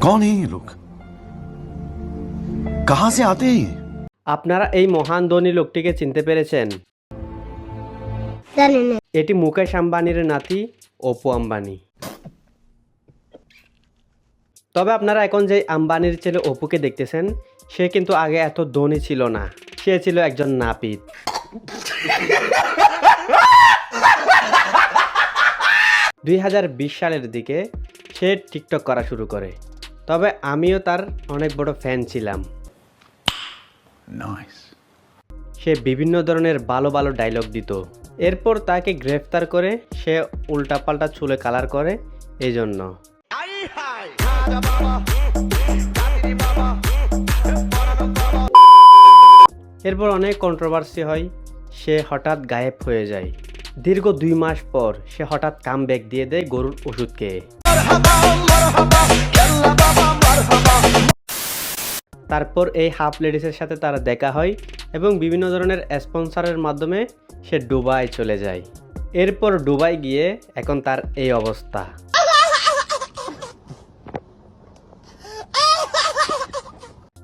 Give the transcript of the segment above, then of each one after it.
कौन है ये लोग? कहां से आते हैं ये? আপনারা এই মহান ধনী লোকটিকে চিনতে পেরেছেন? জানি না। এটি মুকেশ আম্বানির নাতি অপু আম্বানি। তবে আপনারা এখন যে আম্বানির ছেলে অপুকে দেখতেছেন, সে কিন্তু আগে এত ধনী ছিল না। সে ছিল একজন নাপিত। 2020 সালের দিকে সে টিকটক করা শুরু করে। তবে আমিও তার অনেক বড় ফ্যান ছিলাম। সে বিভিন্ন ধরনের ভালো ভালো ডায়লগ দিত। এরপর তাকে গ্রেফতার করে সে উল্টাপাল্টা চুলে কালার করে, এই জন্য। এরপর অনেক কন্ট্রোভার্সি হয়, সে হঠাৎ গায়েব হয়ে যায়। দীর্ঘ 2 মাস পর সে হঠাৎ কামব্যাক দিয়ে দেয় গরুর ওষুধ খেয়ে। তারপর এই হাফ লেডিসের সাথে তার দেখা হয় এবং বিভিন্ন ধরনের স্পন্সরের মাধ্যমে সে দুবাই চলে যায়। এরপর দুবাই গিয়ে এখন তার এই অবস্থা।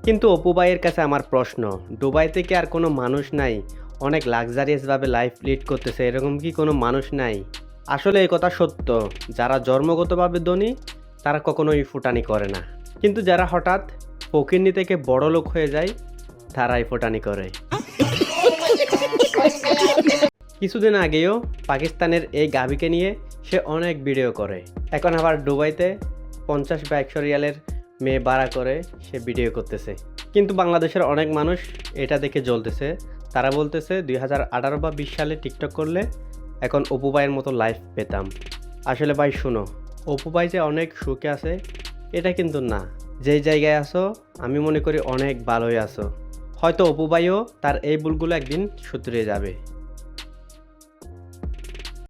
কিন্তু অপু ভাইয়ের কাছে আমার প্রশ্ন, দুবাইতে কি আর কোনো মানুষ নাই? অনেক লাক্সারিয়াসভাবে লাইফ লিড করতেছে, এরকম কি কোনো মানুষ নাই? আসলে এই কথা সত্য, যারা জন্মগতভাবে ধনী তারা কখনোই ফুটানি করে না, কিন্তু যারা হঠাৎ ফকিন্নি থেকে বড় লোক হয়ে যায় তারাই ফুটানি করে। কিছুদিন আগেও পাকিস্তানের এই গাভীকে নিয়ে সে অনেক ভিডিও করে। এখন আবার দুবাইতে 50 বা 100 রিয়ালের মেয়ে ভাড়া করে সে ভিডিও করতেছে। কিন্তু বাংলাদেশের অনেক মানুষ এটা দেখে জ্বলতেছে। তারা বলতেছে 2018 বা 20 সালে টিকটক করলে এখন অপু ভাইয়ের মতো লাইফ পেতাম। আসলে ভাই শুনো, অপু ভাই যে অনেক সুখে আছে এটা কিন্তু না। যেই জায়গায় আসো আমি মনে করি অনেক ভালোই আসো। হয়তো অপু ভাইও তার এই ভুলগুলো একদিন শুধরে যাবে।